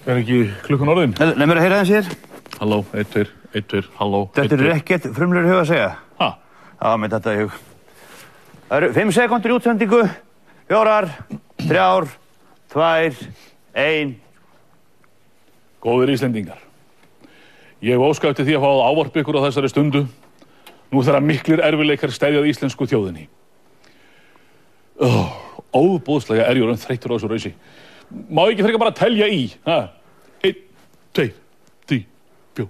Ekki klukkan orðin? Nei, mér að heyra þess hér. Halló, 1, 2, 1, 2, halló. Þetta er ekkert frumlegur hug að segja. Ha? Já, með þetta í hug. Það eru 5 sekúndur í útsendingu. 4, 3, 2, 1. Góðir Íslendingar. Ég óska eftir því að fá að ávarpa ykkur á þessari stundu. Nú þegar miklir erfiðleikar steðjað íslensku þjóðinni. Óboðslega er ég orðinn þreyttur á þessu rausi. Má ekki frekar bara telja í? 1, 2, 3, 4.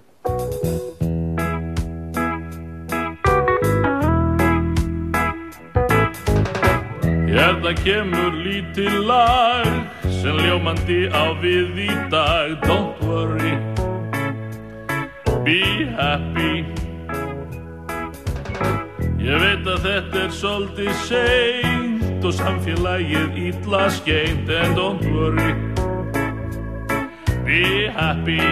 Hérna kemur lítið lag sem ljómandi á við í dag. Don't worry, be happy. Ég veit að þetta er svolítið seint og samfélagið illa skeymt, en don't worry, be happy.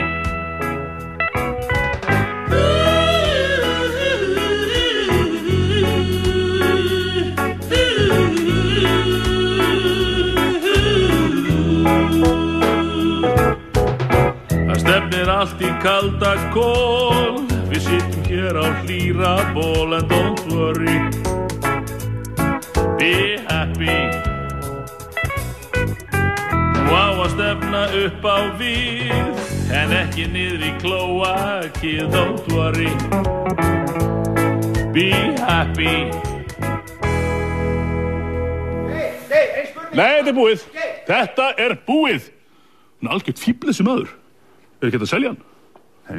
Það stefnir allt í kalda kól, við sitjum hér á hlýra ból, en don't worry, be happy. Nú á að stefna upp á við, en ekki niður í klóakið, don't worry, be happy. Nei, þetta er búið. Þetta er búið. Hún er algjört fífl þessi maður. Er ekki hægt að selja hann?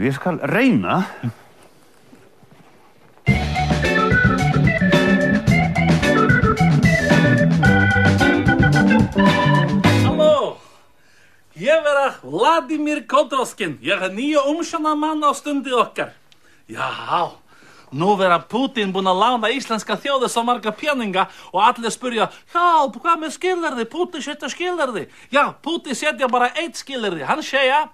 Ég skal reyna. Halló, ég vera Vladimir Kodroskin. Ég er nýja umsjónarmann á stundi okkar. Já, nú vera Putin búinn að lána íslenska þjóði svo marga peninga og allir spyrja, hjálp, hvað með skilyrði? Putin setja skilyrði. Já, Putin setja bara eitt skilyrði. Hann segja,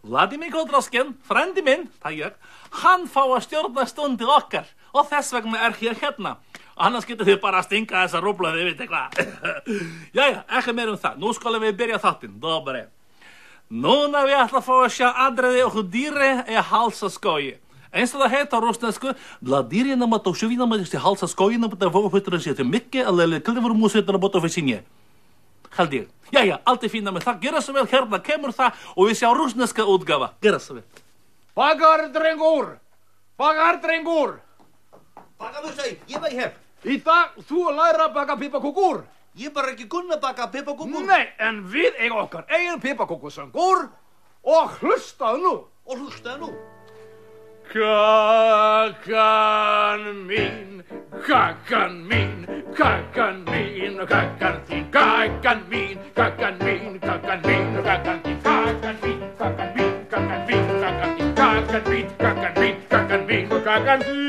Vladimir Kodroskin, frendi minn, það ég, hann fá að stjórna stundi okkar og þess vegna er hér hérna. Annars getur þið bara að stinga þessa rúbla, þið veit hvað. Jæja, ekki meir það. Nú skulum við byrja þáttinn. Dobre. Núna við ætla að fá að sjá atriði og dýri er halsaskói. Eins og það heter á russnesku, для дыры на мотовшевина можете halsaskói, но потому вытрачите mycket eller kliver musið на мотовшевине. Held ég. Jæja, allt er fína með það. Gera svo vel, hérna kemur það og við sjá russneska útgáfa. Gera svo vel. Bagardrengur! Bagardrengur! Baka þú segi, ég var hér. Í dag þú að læra að baka piparkúkur. Ég bara ekki kunna baka piparkúkur. Nei, en við eigum okkar eigin piparkúkursöngur og hlustaðu nú. Og hlustaðu nú. Kakan mín, kakan mín, kakan mín, kakan þín, kakan mín, kakan mín, kakan mín, kakan þín, kakan mín, kakan mín, kakan mín, kakan þín, kakan mín, kakan mín, kakan mín, kakan þín.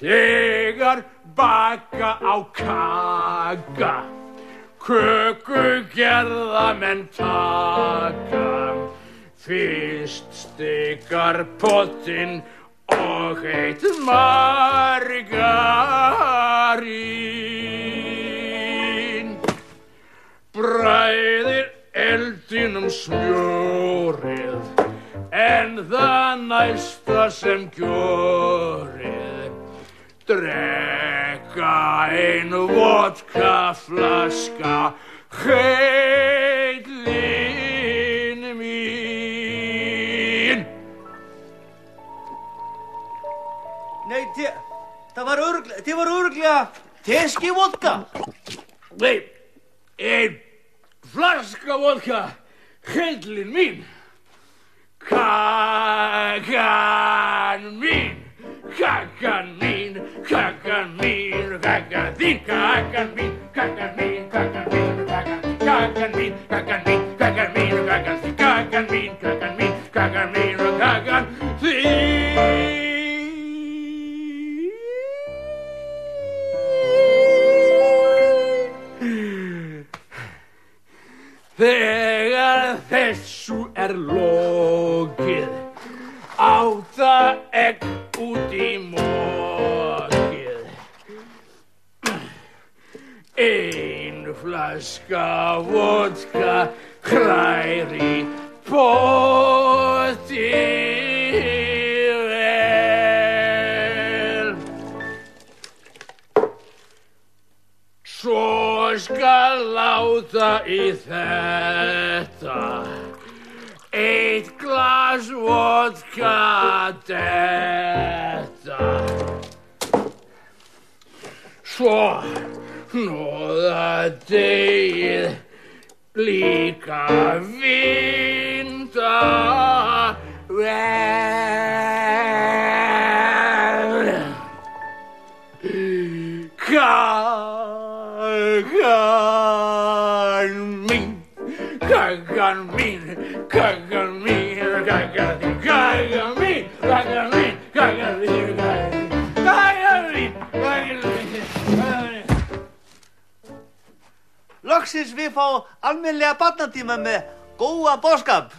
Þegar baka á kaka, köku gerða menn taka, fyrst stikar pottinn og heitt margarín. Bræðir eldinum smjórið, en það næsta sem gjörið. Drekka ein vodkaflaska, heillin mín. Nei, þið var örugglega teski vodka. Nei, ein flaska vodka, heillin mín. Kakan mín. Kakan mín, kakan mín, kakan þín, kakan mín, kakan mín, kakan mín, kakan mín, kakan mín, kakan mín, kakan þín, kakan mín, kakan mín, kakan mín, kakan þín. Þegar þessu lokið, á það egg út í mokið, flaska vodka hrær í potti vel. Svo skal láta í þetta eitt glas vodka detta. Svo hnoða deigið líka vinda vel. Kakan mín, kakan mín, kakan þín, kakan mín, kakan mín, kakan þín, kakan mín, kakan mín. Loksins við fá almennilega barnatíma með góða boðskap.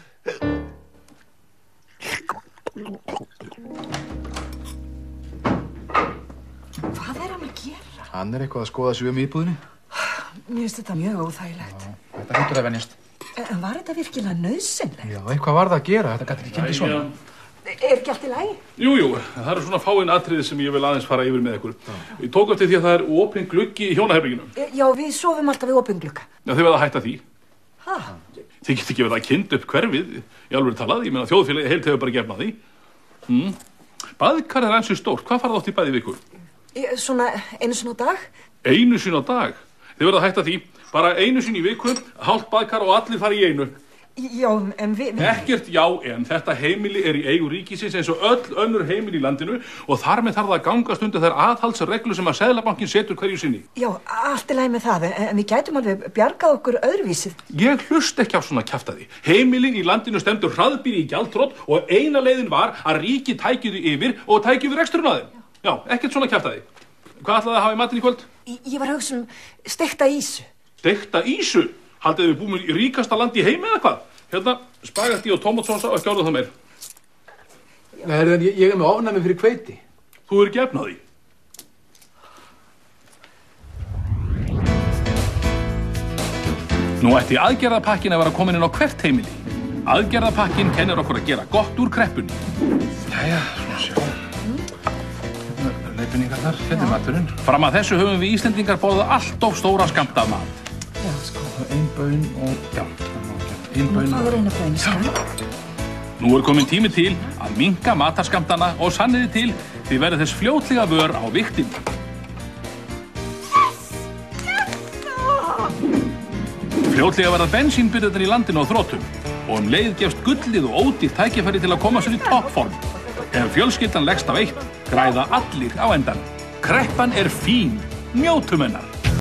Hvað er hann að gera? Hann er eitthvað að skoða sig íbúðinni. Mér finnst þetta mjög óþægilegt. Þetta hlýtur að venjast. En var þetta virkilega nauðsynlegt? Já, eitthvað var það að gera. Þetta gæti ekki gengið svona. Er ekki allt í lagi? Jú, það eru svona fáein atriði sem ég vil aðeins fara yfir með ykkur. Ég tók eftir því að það er opinn gluggi í hjónaherberginu. Já, við sofum alltaf við opinn glugga. Já, þið verða að hætta því. Hæ? Þið get ekki verið að kynna upp hverfið, í alveg talað. Ég meina þjóðfélagið heilt hefur bara gefnað því. Baðkar er ansi stórt. Hvað farið átt í bæði viku? Svona einu sinni á dag? Einu sinni á dag? Þið verða að hætta því. Bara einu sinni í viku, hálft baðkar og allir fara í einu. Já, en við... Ekkert já, en þetta heimili er í eigu ríkisins eins og öll önnur heimili í landinu og þar með þarf það að gangast undir þær aðhaldsreglu sem að Seðlabankinn setur hverju sinni. Já, allt í lagi með það, en við gætum alveg bjargað okkur öðruvísið. Ég hlust ekki á svona kjaftaði. Heimilin í landinu stendur hraðbýri í gjaldþrot og eina leiðin var að ríki tækju þau yfir og tækju yfir reksturinn að þeim. Já, ekkert svona kjaftaði. Hvað ætlaði að hafa í matinn í kvöld? Ég var að hugsa steikta ýsu. Steikta ýsu? Haldið við búum í ríkasta land í heimi eða hvað? Hérna, spaghetti og tómatsósa og ekki orðið það meir. Nei, ég er með ofnæmi fyrir hveiti. Þú er ekki efnað því. Nú ætti aðgerðapakkin að vera komin inn á hvert heimili. Aðgerðapakkin kennir okkur að gera gott úr kreppunni. Jæja, svona sjá. Leiðbeiningarnar, hérna er maturinn. Fram að þessu höfum við Íslendingar borðað allt of stóra skammt af mat. Já, sko. Ein baun og... já. Hvað er eina baun, sko? Nú er komin tími til að minnka matarskammtana og sanniði til því verið þess fljótlega vör á vigtinni. Fljótlega verða bensínbirgðirnar í landinu á þrotum og leið gefst gullið og ódýrt tækifæri til að koma sér í toppform. Ef fjölskyldan leggst á eitt, græða allir á endanum. Kreppan er fín, njótum hennar.